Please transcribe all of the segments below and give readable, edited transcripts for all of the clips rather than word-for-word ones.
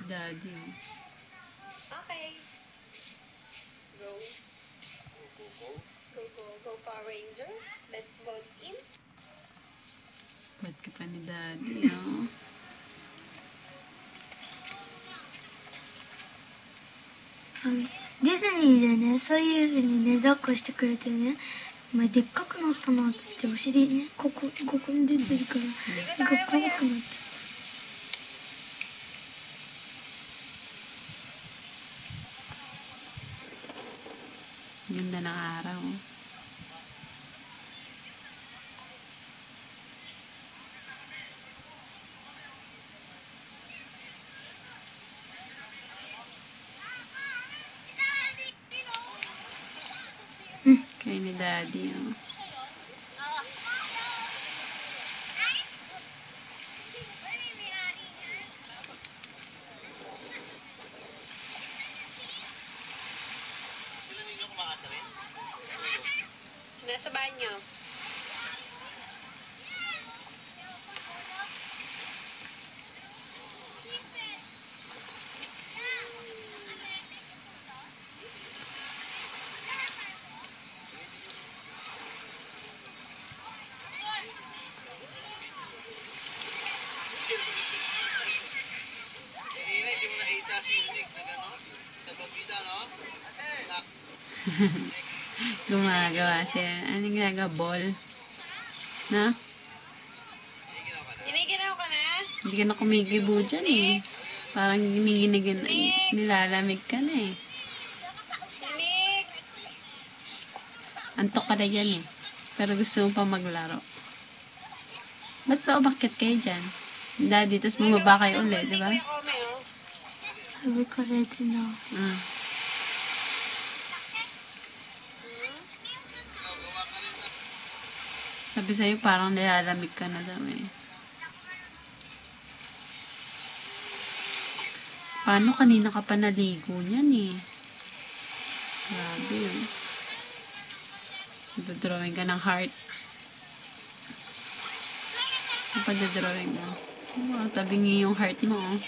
Si Daddy, oh. Okay. Go. Go, Power Ranger. Let's vote in. Ba't ka pa ni Daddy, oh? ディズニーでね、そういう風にね、抱っこしてくれてね、お前でっかくなったなっつってお尻ね、ここに出てるから、なんか怖くなっちゃった。Ganda ng araw. Kay ni Daddy, oh. Nasa banyo. Hindi mo nakita si Nick na gano'n? Sa pabida, no? Anak. Gumagawa siya. Anong ginagawa? Ball? Na? Giniginaw ka na? Hindi ka na kumikibo dyan, eh. Parang nilalamig ka na, eh. Nick! Antok ka na dyan, eh. Pero gusto mo pa maglaro. Ba't ba umakit kayo dyan? Daddy, tapos bumaba kayo ulit, di ba? Sabi ko ready na. Sabi sa'yo, parang nilalamig ka na daw, eh. Paano kanina ka pa naligo niyan, eh? Grabe, yun. Drawing ka ng heart. Papadadrawing mo. Oh, tabingi yung heart mo, oh.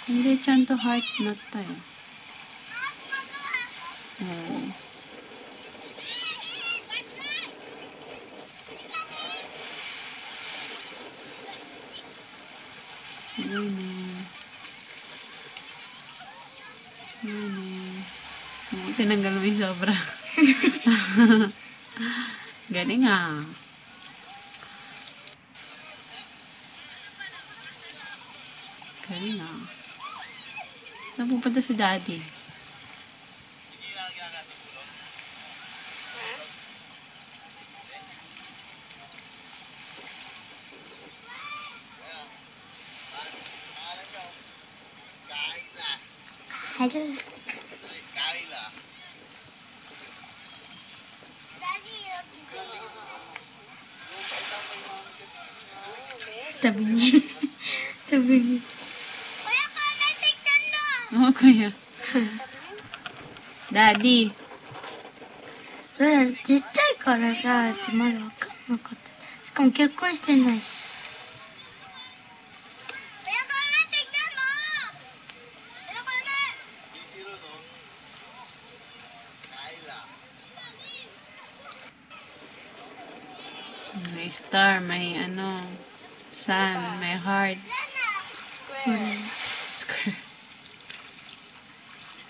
Hindi, chan to heart, not tayo. Oh. Ganyan. Ganyan. Oh, tinanggal mo yung sobra. Galing, ah. Galing, ah. Saan pupunta si Daddy? Hello. Kayla. Tabi niya. Tabi niya. Oo, kuya. Daddy. それちっちゃいからさ、うちまだわかんなかった。しかも結婚してないし。May star, may ano, sun, may heart. Square.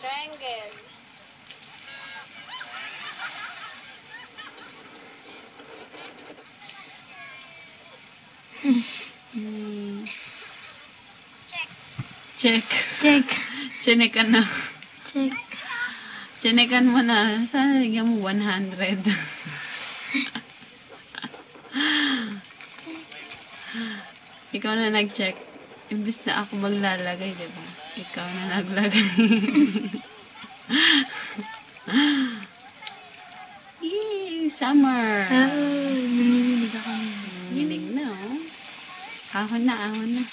Triangle. Check. Check. Chinekan na. Check. Chinekan mo na. Sana lagyan mo 100. Ikaw na nag-check. Imbis na ako maglalagay, di ba? Ikaw na naglagay. Yay! Summer! Nanginginig ako nila. Nanginig na, oh. Ahon na, ahon na.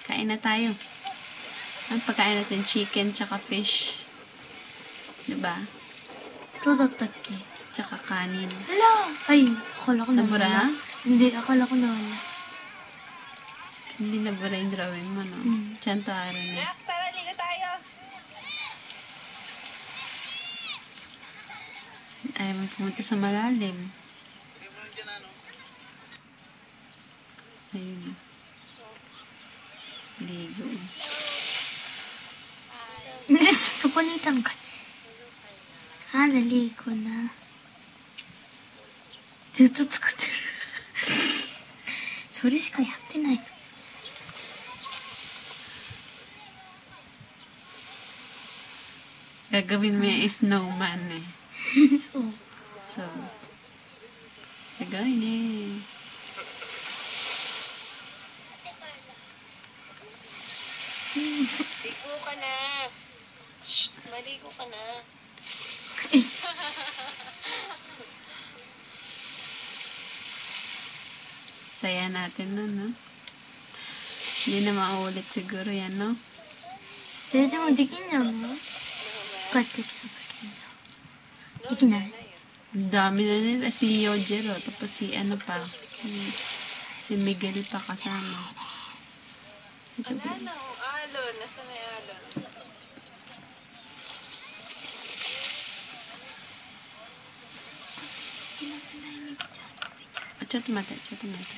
Kain na tayo. Ang pagkain natin, chicken tsaka fish. Diba? どうだったっけ Tsaka kanin. Hala! Ay, akala ko Nabura? nawala. Hindi, akala ko nawala. Hindi na bura yung drawing mo, no? Chanto araw na. Nak, tara, ligo tayo. Ayaw mo pumunta sa malalim. Bigay mo lang dyan, ano? Ayun. Ligo. そこにいたのか。あら、リーコな。ずっと作ってる。それしかやってないの。 Gagawin mo yung snowman eh. そう。 So, sagay eh. Ligo ka na. Shh, maligo ka na. Saya natin nun, no? Hindi na maulit siguro yan, no? でもできんじゃない？帰ってきた時にさ。できない？ Ang dami na nila. Si Yojiro, tapos si ano pa. Si Miguel pa kasama. Ano, alon. Nasaan na yung alon? ちょっと待って、ちょっと待って。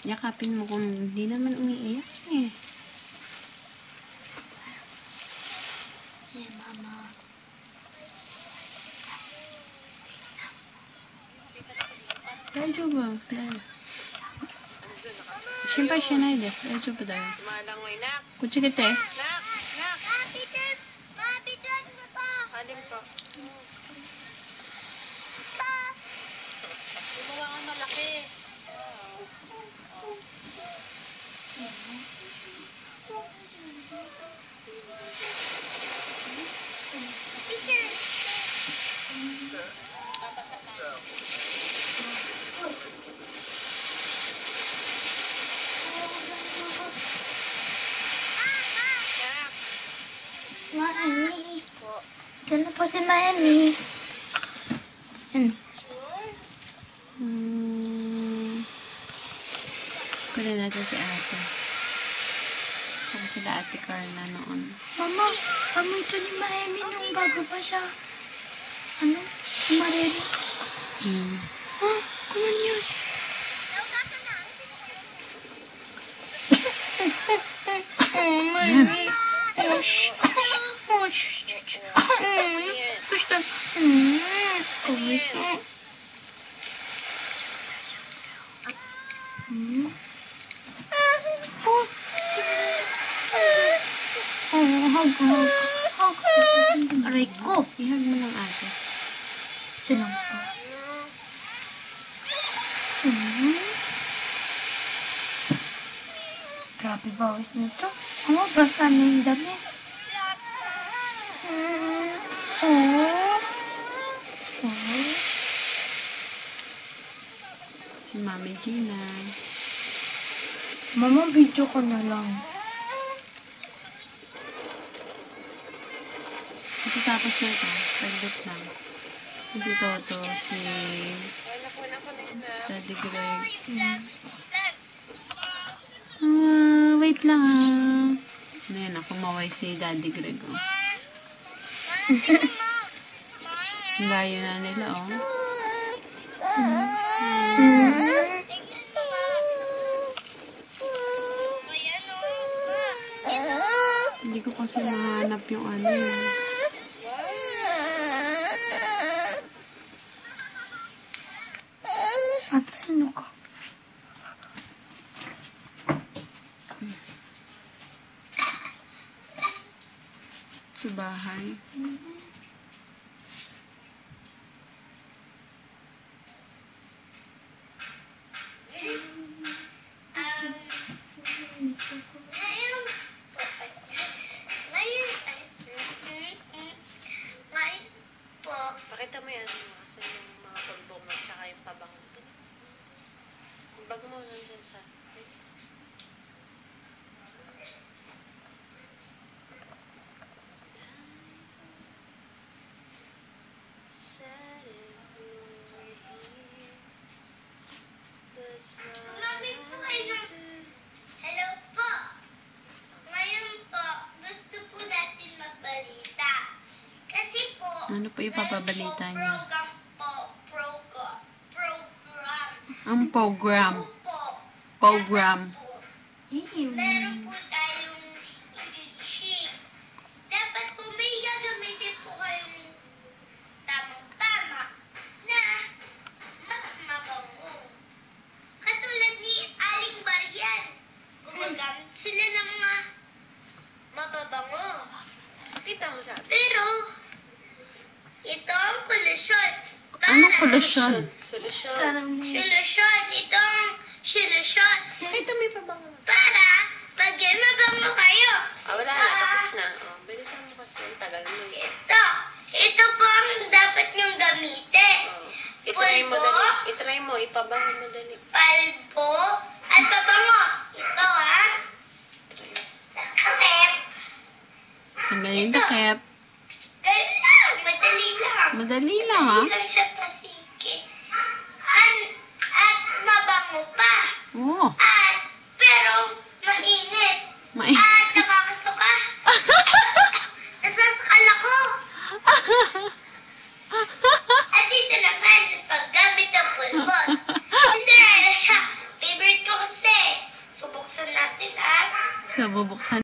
Yakapin mo kung hindi naman umiiyak eh. ねえ、ママ。 大丈夫。心配しないで。大丈夫だよ。 Malangoy, nak. こっち来て。 Nak, nak. Alin po? Gumawa kang malaki. Nak. Mami. Po. Ito na po si Mami. Yan. Kunin natin si ate. Tsaka sila ate Carla noon. Mama, amoy ito ni Mami nung bago pa siya. Ano? Umarelo. Ah, kuno niyo. Mami. Osh. Osh. Basta. Kamusta? Hug. Aray ko. Ihag mo lang ate. Silang pa. Grabe bawis nito. Ano, basa na yung damit. Si Mami Gina. Mama, video ko na lang. Tapos na ito. Saglit lang. Si Toto, si Wala ko na yun, nak. Daddy Greg. Wait lang ah. Ayan, kumaway si Daddy Greg. Oh. Layo na nila, oh. Hindi ko kasi mahanap yung ano yun. At sino ka? Sa bahay. Pakita mo yan. Kasi yung mga pulbong mo, tsaka yung pabango. Yung bago mo, sa. Sad if you were here, the smile. Ano po ipapabalita niyo? Program. Ang program. Program. Meron po tayong sheet. Dapat po may gagamitin po kayong tamang-tama na mas mabango. Katulad ni Aling Baryan. Gumagamit sila ng mga mababango. Kita mo sa pero, ito ang kolusyon. Anong kolusyon? Solusyon. Solusyon. Ito ang solusyon. Ito may pabango. Para, pag yan mabango kayo. Wala na. Tapos na. Bilisan mo kasi. Ang tagal mo. Ito. Ito po ang dapat niyong gamitin. Itry mo Pulbo, dali. Itry mo. Ipabango mo dali. palbo, at pabango. Ito Okay. Ang galing takip. Ganun lang. Madali lang. Madali lang, ha? Madali lang siya pasiki. At mabango pa. Oo. At, pero, mainit. May... At nakakasuka. Nasasakal ako. At dito naman, paggamit ng pulbos. Cinderella siya. Favorite ko kasi. Subuksan natin, So, bubuksan